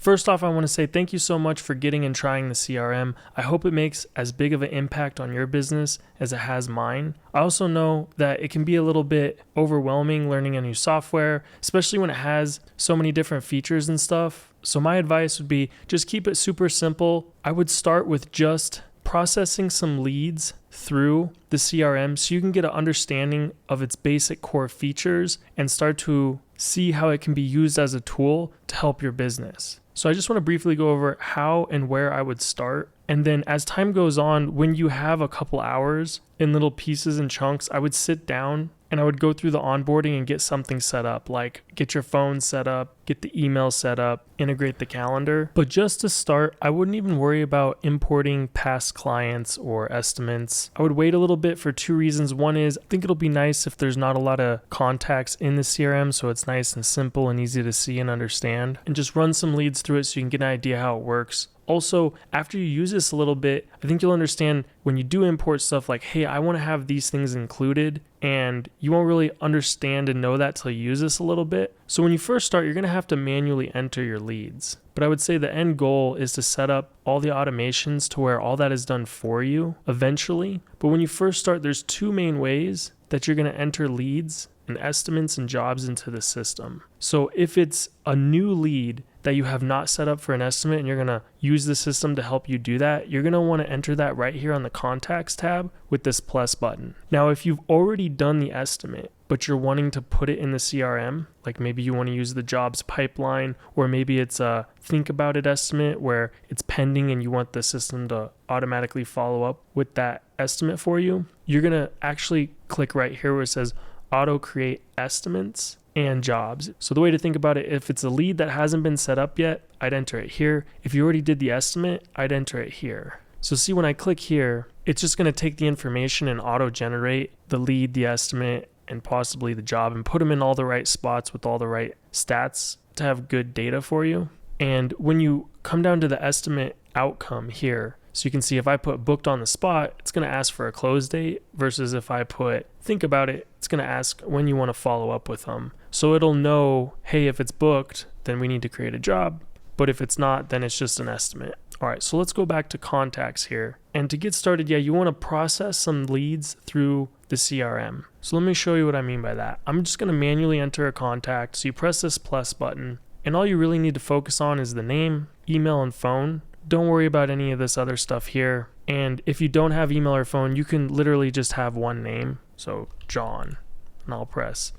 First off, I want to say thank you so much for getting and trying the CRM. I hope it makes as big of an impact on your business as it has mine. I also know that it can be a little bit overwhelming learning a new software, especially when it has so many different features and stuff. So my advice would be just keep it super simple. I would start with just processing some leads through the CRM so you can get an understanding of its basic core features and start to see how it can be used as a tool to help your business. So I just want to briefly go over how and where I would start. And then as time goes on, when you have a couple hours in little pieces and chunks, I would sit down and I would go through the onboarding and get something set up, like get your phone set up, get the email set up, integrate the calendar. But just to start, I wouldn't even worry about importing past clients or estimates. I would wait a little bit for two reasons. One is I think it'll be nice if there's not a lot of contacts in the CRM, so it's nice and simple and easy to see and understand, and just run some leads through it so you can get an idea how it works. Also, after you use this a little bit, I think you'll understand when you do import stuff like, hey, I want to have these things included, and you won't really understand and know that till you use this a little bit. So when you first start, you're going to have to manually enter your leads. But I would say the end goal is to set up all the automations to where all that is done for you eventually. But when you first start, there's two main ways that you're going to enter leads and estimates and jobs into the system. So if it's a new lead that you have not set up for an estimate and you're going to use the system to help you do that, you're going to want to enter that right here on the contacts tab with this plus button. Now, if you've already done the estimate, but you're wanting to put it in the CRM, like maybe you want to use the jobs pipeline, or maybe it's a think about it estimate where it's pending and you want the system to automatically follow up with that estimate for you, you're going to actually click right here where it says auto create estimates and jobs. So the way to think about it, if it's a lead that hasn't been set up yet, I'd enter it here. If you already did the estimate, I'd enter it here. So see, when I click here, it's just going to take the information and auto generate the lead, the estimate, and possibly the job, and put them in all the right spots with all the right stats to have good data for you. And when you come down to the estimate outcome here, so you can see if I put booked on the spot, it's going to ask for a close date, versus if I put think about it, it's going to ask when you want to follow up with them. So it'll know, hey, if it's booked, then we need to create a job. But if it's not, then it's just an estimate. All right, so let's go back to contacts here. And to get started, you want to process some leads through the CRM. So let me show you what I mean by that. I'm just going to manually enter a contact. So you press this plus button, and all you really need to focus on is the name, email, and phone. Don't worry about any of this other stuff here. And if you don't have email or phone, you can literally just have one name. So John, and I'll press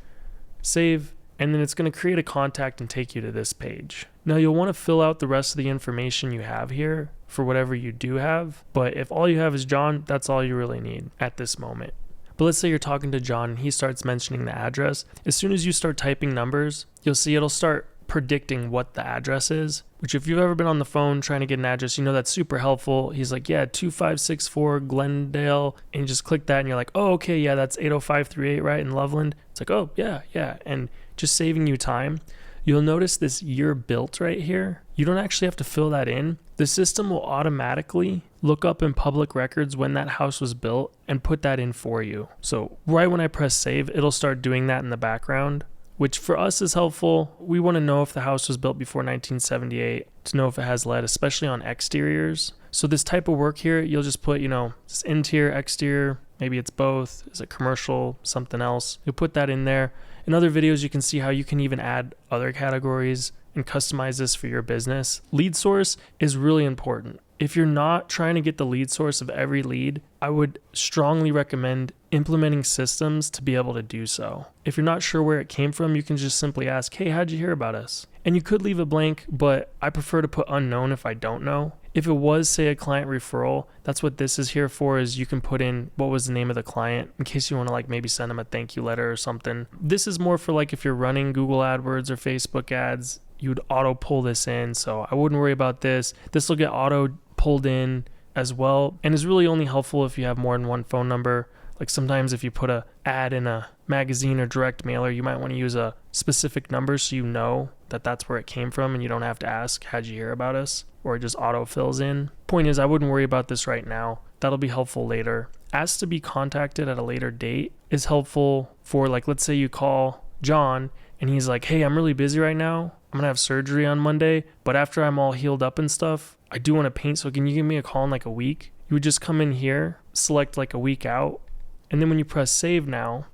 save, and then it's going to create a contact and take you to this page. Now you'll want to fill out the rest of the information you have here for whatever you do have, but if all you have is John, that's all you really need at this moment. But let's say you're talking to John and he starts mentioning the address. As soon as you start typing numbers, you'll see it'll start predicting what the address is, which if you've ever been on the phone trying to get an address, you know that's super helpful. He's like, yeah, 2564 Glendale, and you just click that and you're like, oh, okay, yeah, that's 80538, right, in Loveland. It's like, oh, yeah, and just saving you time. You'll notice this year built right here. You don't actually have to fill that in. The system will automatically look up in public records when that house was built and put that in for you. So right when I press save, it'll start doing that in the background, which for us is helpful. We want to know if the house was built before 1978 to know if it has lead, especially on exteriors. So this type of work here, you'll just put, this interior, exterior, maybe it's both. Is it commercial, something else? You'll put that in there. In other videos, you can see how you can even add other categories and customize this for your business. Lead source is really important. If you're not trying to get the lead source of every lead, I would strongly recommend implementing systems to be able to do so. If you're not sure where it came from, you can just simply ask, hey, how'd you hear about us? And you could leave it blank, but I prefer to put unknown if I don't know. If it was, say, a client referral, that's what this is here for, is you can put in what was the name of the client in case you want to maybe send them a thank you letter or something. This is more for if you're running Google AdWords or Facebook ads, you would auto pull this in. So I wouldn't worry about this. This will get auto pulled in as well, and is really only helpful if you have more than one phone number. Like sometimes if you put a ad in a magazine or direct mailer, you might want to use a specific number so you know that that's where it came from and you don't have to ask, how'd you hear about us? Or it just auto fills in. Point is, I wouldn't worry about this right now. That'll be helpful later. Ask to be contacted at a later date is helpful for let's say you call John and he's like, hey, I'm really busy right now. I'm gonna have surgery on Monday, but after I'm all healed up and stuff, I do want to paint. So can you give me a call in like a week? You would just come in here, select like a week out, and then when you press save now,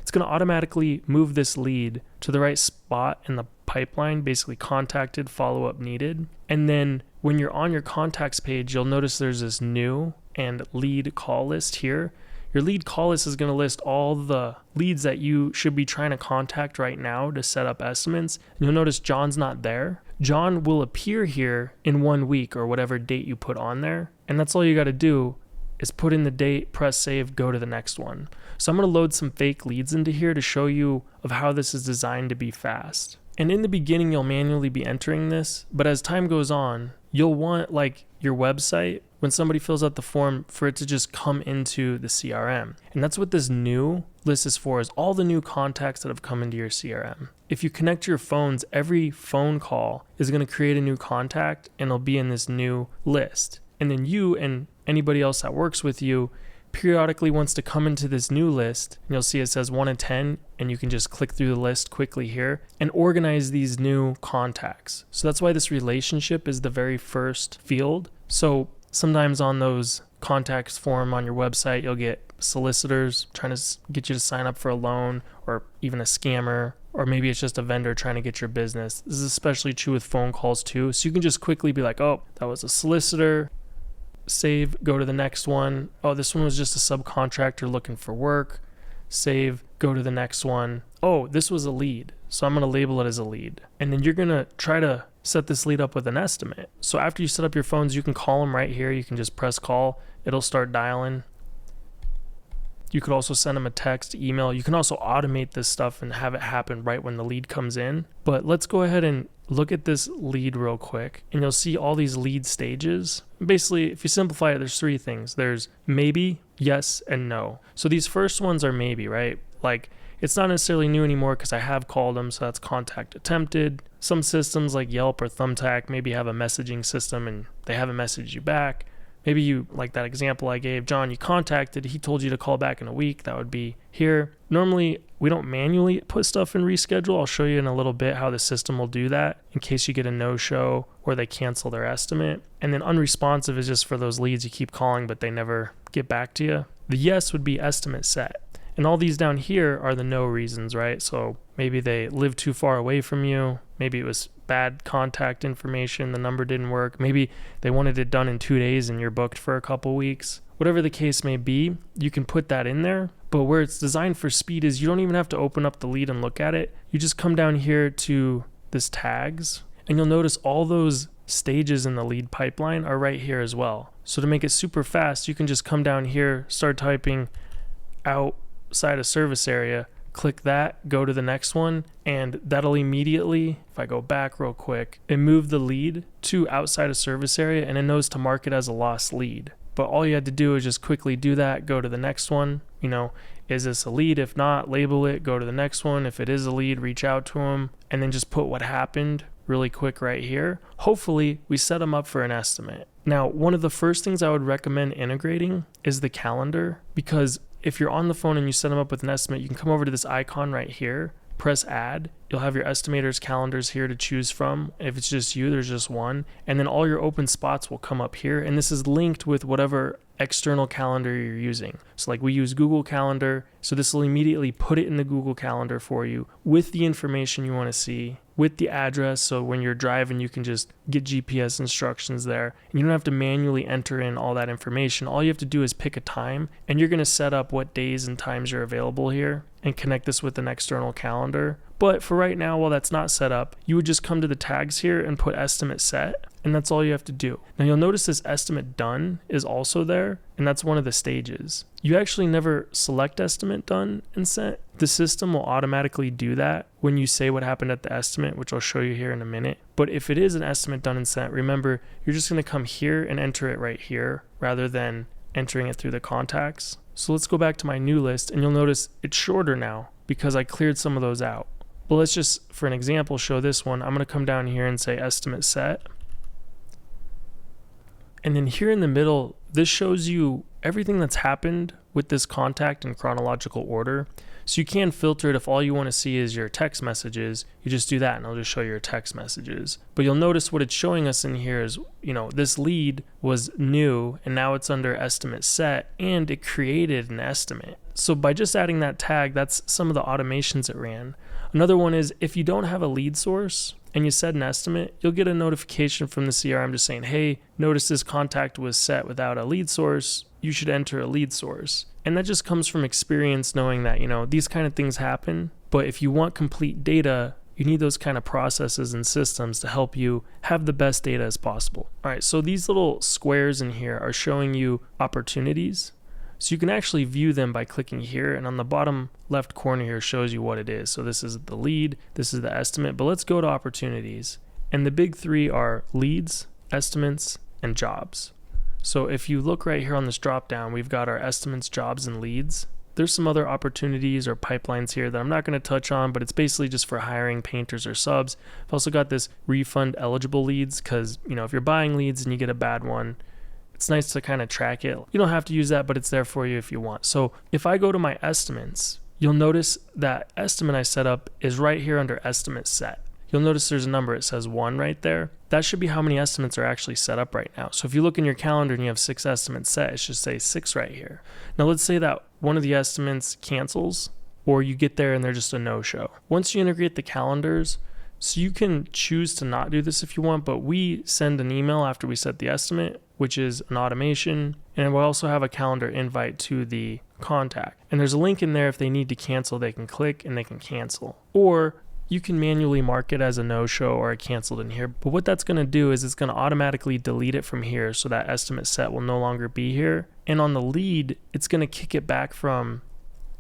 it's going to automatically move this lead to the right spot in the pipeline, basically contacted, follow-up needed. And then when you're on your contacts page, you'll notice there's this new and lead call list here. Your lead call list is going to list all the leads that you should be trying to contact right now to set up estimates. And you'll notice John's not there. John will appear here in 1 week or whatever date you put on there. And that's all you got to do is put in the date, press save, go to the next one. So I'm going to load some fake leads into here to show you of how this is designed to be fast. And in the beginning, you'll manually be entering this, but as time goes on, you'll want like your website, when somebody fills out the form, for it to just come into the CRM. And that's what this new list is for, is all the new contacts that have come into your CRM. If you connect your phones, every phone call is going to create a new contact and it'll be in this new list. And then you and anybody else that works with you periodically wants to come into this new list, and you'll see it says 1 in 10, and you can just click through the list quickly here and organize these new contacts. So that's why this relationship is the very first field. So sometimes on those contacts form on your website, you'll get solicitors trying to get you to sign up for a loan, or even a scammer, or maybe it's just a vendor trying to get your business. This is especially true with phone calls too. So you can just quickly be like, oh, that was a solicitor. Save, go to the next one. Oh, this one was just a subcontractor looking for work. Save, go to the next one. Oh, this was a lead. So I'm going to label it as a lead. And then you're going to try to set this lead up with an estimate. So after you set up your phones, you can call them right here. You can just press call. It'll start dialing. You could also send them a text, email. You can also automate this stuff and have it happen right when the lead comes in. But let's go ahead and look at this lead real quick, and you'll see all these lead stages. Basically, if you simplify it, there's 3 things. There's maybe, yes, and no. So these first ones are maybe, right? Like, it's not necessarily new anymore because I have called them, so that's contact attempted. Some systems like Yelp or Thumbtack maybe have a messaging system and they haven't messaged you back. Maybe you, like that example I gave, John, you contacted, he told you to call back in a week. That would be here. Normally, we don't manually put stuff in reschedule. I'll show you in a little bit how the system will do that in case you get a no-show or they cancel their estimate. And then unresponsive is just for those leads you keep calling, but they never get back to you. The yes would be estimate set. And all these down here are the no reasons, right? So maybe they live too far away from you. Maybe it was bad contact information. The number didn't work. Maybe they wanted it done in 2 days and you're booked for a couple weeks. Whatever the case may be, you can put that in there. But where it's designed for speed is you don't even have to open up the lead and look at it. You just come down here to this tags, and you'll notice all those stages in the lead pipeline are right here as well. So to make it super fast, you can just come down here, start typing outside a service area, click that, go to the next one, and that'll immediately, if I go back real quick, it moved the lead to outside a service area, and it knows to mark it as a lost lead. But all you had to do is just quickly do that, go to the next one. You know, is this a lead? If not, label it, go to the next one. If it is a lead, reach out to them, and then just put what happened really quick right here. Hopefully, we set them up for an estimate. Now, one of the first things I would recommend integrating is the calendar, because if you're on the phone and you set them up with an estimate, you can come over to this icon right here, press add. You'll have your estimators calendars here to choose from. If it's just you, there's just one. And then all your open spots will come up here. And this is linked with whatever external calendar you're using. So like we use Google Calendar. So this will immediately put it in the Google Calendar for you with the information you want to see, with the address. So when you're driving, you can just get GPS instructions there. And you don't have to manually enter in all that information. All you have to do is pick a time, and you're going to set up what days and times you're available here and connect this with an external calendar. But for right now, while that's not set up, you would just come to the tags here and put estimate set, and that's all you have to do. Now you'll notice this estimate done is also there, and that's one of the stages. You actually never select estimate done and set. The system will automatically do that when you say what happened at the estimate, which I'll show you here in a minute. But if it is an estimate done and set, remember, you're just going to come here and enter it right here rather than entering it through the contacts. So let's go back to my new list, and you'll notice it's shorter now because I cleared some of those out. But let's just, for an example, show this one. I'm going to come down here and say estimate set. And then here in the middle, this shows you everything that's happened with this contact in chronological order. So you can filter it if all you want to see is your text messages. You just do that and it'll just show your text messages. But you'll notice what it's showing us in here is, this lead was new and now it's under estimate set and it created an estimate. So by just adding that tag, that's some of the automations it ran. Another one is if you don't have a lead source and you set an estimate, you'll get a notification from the CRM just saying, hey, notice this contact was set without a lead source. You should enter a lead source. And that just comes from experience knowing that, these kind of things happen. But if you want complete data, you need those kind of processes and systems to help you have the best data as possible. All right, so these little squares in here are showing you opportunities. So you can actually view them by clicking here, and on the bottom left corner here shows you what it is. So this is the lead, this is the estimate, but let's go to opportunities. And the big three are leads, estimates, and jobs. So if you look right here on this drop down, we've got our estimates, jobs, and leads. There's some other opportunities or pipelines here that I'm not going to touch on, but it's basically just for hiring painters or subs. I've also got this refund eligible leads because, if you're buying leads and you get a bad one, it's nice to kind of track it. You don't have to use that, but it's there for you if you want. So if I go to my estimates, you'll notice that estimate I set up is right here under estimate set. You'll notice there's a number. It says 1 right there. That should be how many estimates are actually set up right now. So if you look in your calendar and you have 6 estimates set, it should say 6 right here. Now let's say that one of the estimates cancels, or you get there and they're just a no-show. Once you integrate the calendars, so you can choose to not do this if you want, but we send an email after we set the estimate, which is an automation, and we'll also have a calendar invite to the contact. And there's a link in there if they need to cancel, they can click and they can cancel. Or you can manually mark it as a no-show or a canceled in here. But what that's going to do is it's going to automatically delete it from here, so that estimate set will no longer be here. And on the lead, it's going to kick it back from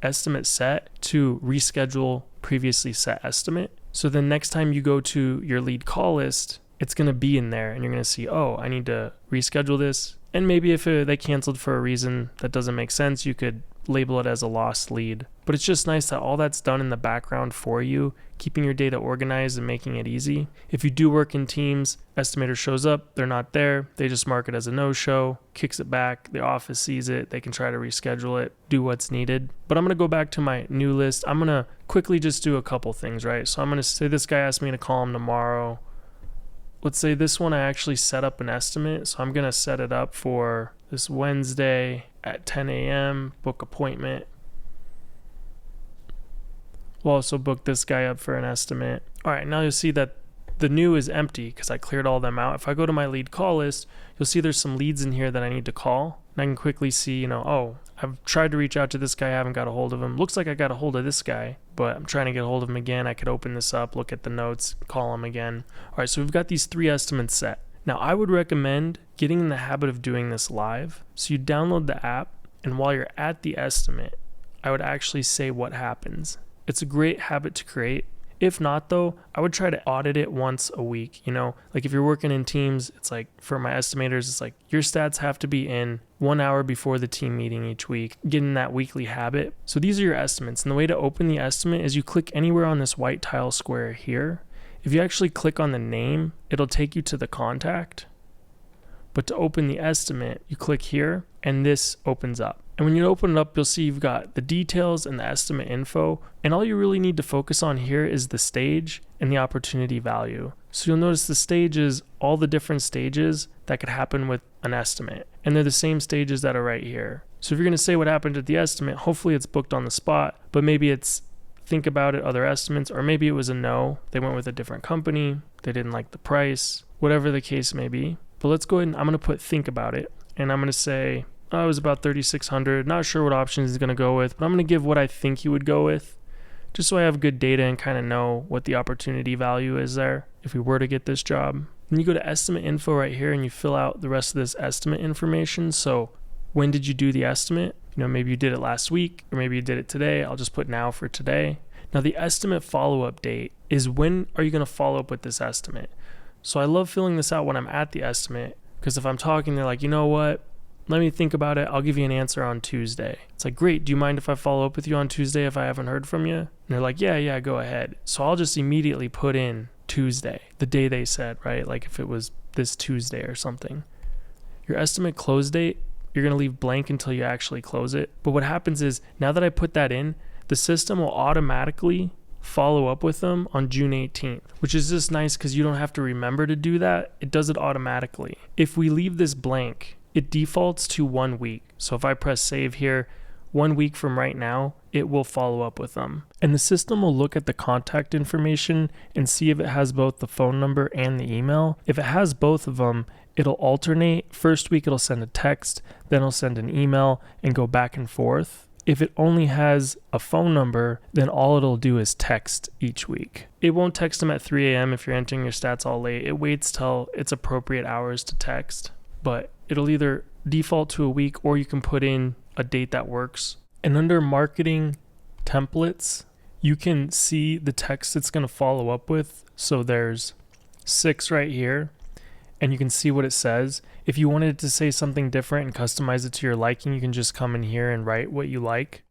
estimate set to reschedule previously set estimate. So then next time you go to your lead call list, it's going to be in there and you're going to see, oh, I need to reschedule this. And maybe if they canceled for a reason that doesn't make sense, you could label it as a lost lead. But it's just nice that all that's done in the background for you, keeping your data organized and making it easy. If you do work in teams, estimator shows up, they're not there, they just mark it as a no-show, kicks it back, the office sees it, they can try to reschedule it, do what's needed. But I'm going to go back to my new list. I'm going to quickly just do a couple things, right? So I'm going to say this guy asked me to call him tomorrow. Let's say this one I actually set up an estimate. So I'm going to set it up for this Wednesday at 10 a.m., book appointment. We'll also book this guy up for an estimate. All right, now you'll see that the new is empty because I cleared all them out. If I go to my lead call list, you'll see there's some leads in here that I need to call. And I can quickly see, oh, I've tried to reach out to this guy, I haven't got a hold of him. Looks like I got a hold of this guy, but I'm trying to get a hold of him again. I could open this up, look at the notes, call him again. All right, so we've got these 3 estimates set. Now, I would recommend getting in the habit of doing this live. So you download the app, and while you're at the estimate, I would actually say what happens. It's a great habit to create. If not, though, I would try to audit it once a week. Like if you're working in teams, it's like for my estimators, it's like your stats have to be in 1 hour before the team meeting each week, getting that weekly habit. So these are your estimates. And the way to open the estimate is you click anywhere on this white tile square here. If you actually click on the name, it'll take you to the contact. But to open the estimate, you click here and this opens up. And when you open it up, you'll see you've got the details and the estimate info. And all you really need to focus on here is the stage and the opportunity value. So you'll notice the stage is all the different stages that could happen with an estimate. And they're the same stages that are right here. So if you're going to say what happened at the estimate, hopefully it's booked on the spot, but maybe it's think about it, other estimates, or maybe it was a no. They went with a different company. They didn't like the price, whatever the case may be. But let's go ahead and I'm going to put think about it. And I'm going to say, it was about 3,600. Not sure what options he's going to go with, but I'm going to give what I think he would go with, just so I have good data and kind of know what the opportunity value is there if we were to get this job. Then you go to estimate info right here and you fill out the rest of this estimate information. So when did you do the estimate? Maybe you did it last week, or maybe you did it today. I'll just put now for today. Now the estimate follow-up date is when are you going to follow up with this estimate? So I love filling this out when I'm at the estimate, because if I'm talking, they're like, you know what? Let me think about it. I'll give you an answer on Tuesday. It's like, great. Do you mind if I follow up with you on Tuesday if I haven't heard from you? And they're like, yeah, go ahead. So I'll just immediately put in Tuesday, the day they said, right? Like if it was this Tuesday or something. Your estimate close date, you're going to leave blank until you actually close it. But what happens is now that I put that in, the system will automatically follow up with them on June 18th, which is just nice because you don't have to remember to do that. It does it automatically. If we leave this blank, it defaults to 1 week. So if I press save here, 1 week from right now, it will follow up with them. And the system will look at the contact information and see if it has both the phone number and the email. If it has both of them, it'll alternate. First week, it'll send a text, then it'll send an email and go back and forth. If it only has a phone number, then all it'll do is text each week. It won't text them at 3 a.m. if you're entering your stats all late. It waits till it's appropriate hours to text, but it'll either default to a week or you can put in a date that works. And under marketing templates, you can see the text it's going to follow up with. So there's 6 right here, and you can see what it says. If you wanted to say something different and customize it to your liking, you can just come in here and write what you like.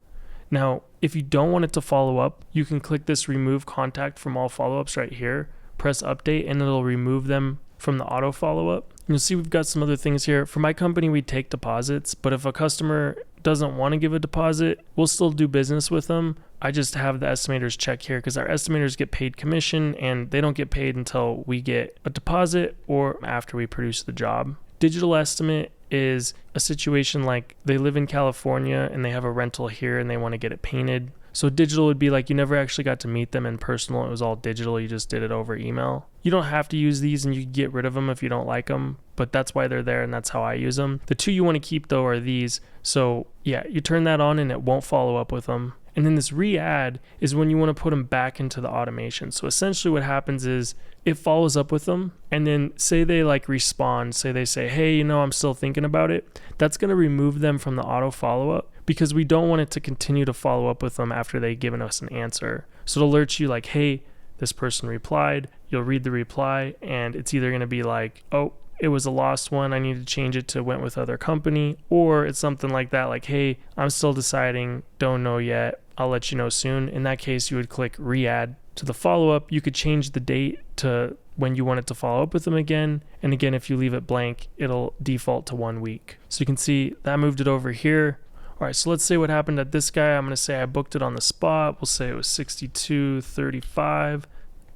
Now, if you don't want it to follow up, you can click this remove contact from all follow-ups right here, press update, and it'll remove them from the auto follow-up. You'll see we've got some other things here. For my company, we take deposits, but if a customer doesn't want to give a deposit, we'll still do business with them. I just have the estimators check here because our estimators get paid commission and they don't get paid until we get a deposit or after we produce the job. Digital estimate is a situation like they live in California and they have a rental here and they want to get it painted. So digital would be like you never actually got to meet them in personal. It was all digital. You just did it over email. You don't have to use these and you can get rid of them if you don't like them, but that's why they're there and that's how I use them. The two you want to keep though are these. So yeah, you turn that on and it won't follow up with them. And then this re-add is when you want to put them back into the automation. So essentially what happens is it follows up with them and then say they like respond, say they say, hey, I'm still thinking about it. That's going to remove them from the auto follow-up because we don't want it to continue to follow up with them after they've given us an answer. So it alerts you like, hey, this person replied. You'll read the reply and it's either going to be like, oh, it was a lost one, I need to change it to went with other company, or it's something like that, like, hey, I'm still deciding, don't know yet, I'll let you know soon. In that case, you would click re-add to the follow-up. You could change the date to when you want it to follow up with them again. And again, if you leave it blank, it'll default to 1 week. So you can see that moved it over here. All right, so let's say what happened at this guy. I'm going to say I booked it on the spot. We'll say it was 62:35.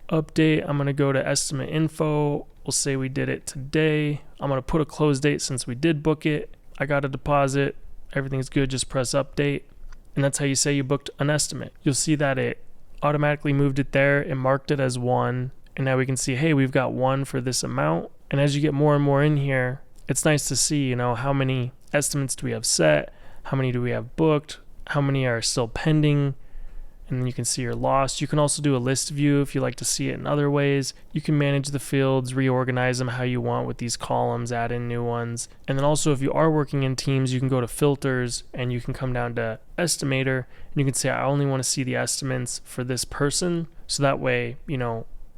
Update, I'm going to go to estimate info. We'll say we did it today. I'm going to put a close date since we did book it. I got a deposit. Everything's good. Just press update. And that's how you say you booked an estimate. You'll see that it automatically moved it there. It marked it as 1. And now we can see, hey, we've got 1 for this amount. And as you get more and more in here, it's nice to see, how many estimates do we have set? How many do we have booked? How many are still pending? And then you can see your lost. You can also do a list view if you like to see it in other ways. You can manage the fields, reorganize them how you want with these columns, add in new ones. And then also if you are working in teams, you can go to filters and you can come down to estimator and you can say, I only want to see the estimates for this person. So that way,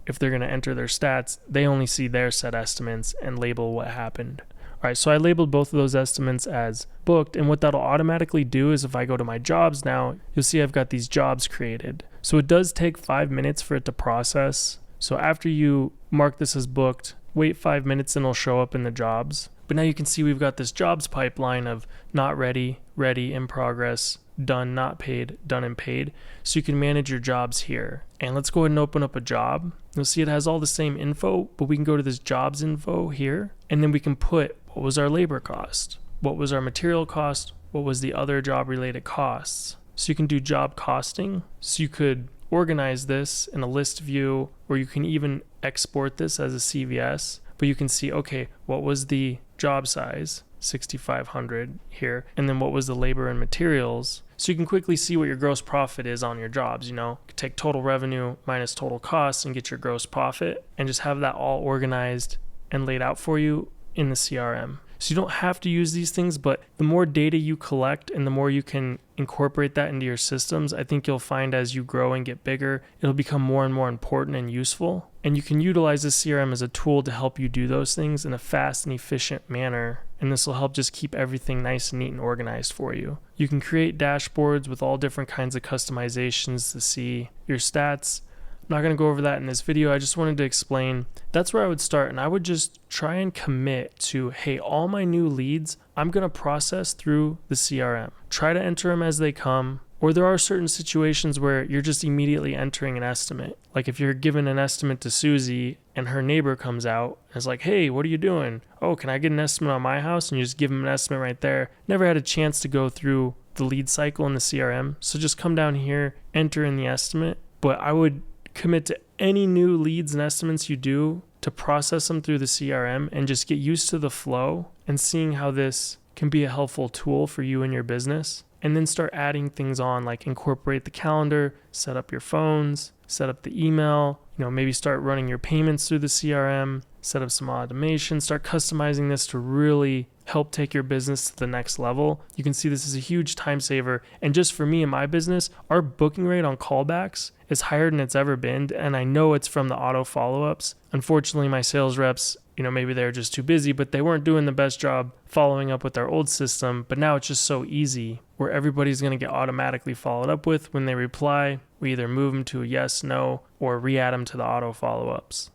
if they're going to enter their stats, they only see their set estimates and label what happened. All right, so I labeled both of those estimates as booked, and what that'll automatically do is if I go to my jobs now, you'll see I've got these jobs created. So it does take 5 minutes for it to process. So after you mark this as booked, wait 5 minutes and it'll show up in the jobs. But now you can see we've got this jobs pipeline of not ready, ready, in progress, done, not paid, done and paid. So you can manage your jobs here. And let's go ahead and open up a job. You'll see it has all the same info, but we can go to this jobs info here, and then we can put what was our labor cost, what was our material cost, what was the other job related costs. So you can do job costing. So you could organize this in a list view, or you can even export this as a CVS, but you can see, okay, what was the job size, 6,500 here, and then what was the labor and materials. So you can quickly see what your gross profit is on your jobs, take total revenue minus total costs and get your gross profit and just have that all organized and laid out for you in the CRM. So you don't have to use these things, but the more data you collect and the more you can incorporate that into your systems, I think you'll find as you grow and get bigger, it'll become more and more important and useful. And you can utilize the CRM as a tool to help you do those things in a fast and efficient manner. And this will help just keep everything nice and neat and organized for you. You can create dashboards with all different kinds of customizations to see your stats. I'm not going to go over that in this video. I just wanted to explain that's where I would start, and I would just try and commit to, hey, all my new leads, I'm going to process through the CRM. Try to enter them as they come. Or there are certain situations where you're just immediately entering an estimate. Like if you're given an estimate to Susie and her neighbor comes out and is like, hey, what are you doing? Oh, can I get an estimate on my house? And you just give them an estimate right there. Never had a chance to go through the lead cycle in the CRM. So just come down here, enter in the estimate. But I would commit to any new leads and estimates you do to process them through the CRM and just get used to the flow and seeing how this can be a helpful tool for you and your business. And then start adding things on, like incorporate the calendar, set up your phones, set up the email, maybe start running your payments through the CRM, set up some automation, start customizing this to really help take your business to the next level. You can see this is a huge time saver. And just for me and my business, our booking rate on callbacks is higher than it's ever been. And I know it's from the auto follow-ups. Unfortunately, my sales reps, maybe they're just too busy, but they weren't doing the best job following up with their old system. But now it's just so easy where everybody's going to get automatically followed up with when they reply. We either move them to a yes, no, or re-add them to the auto follow-ups.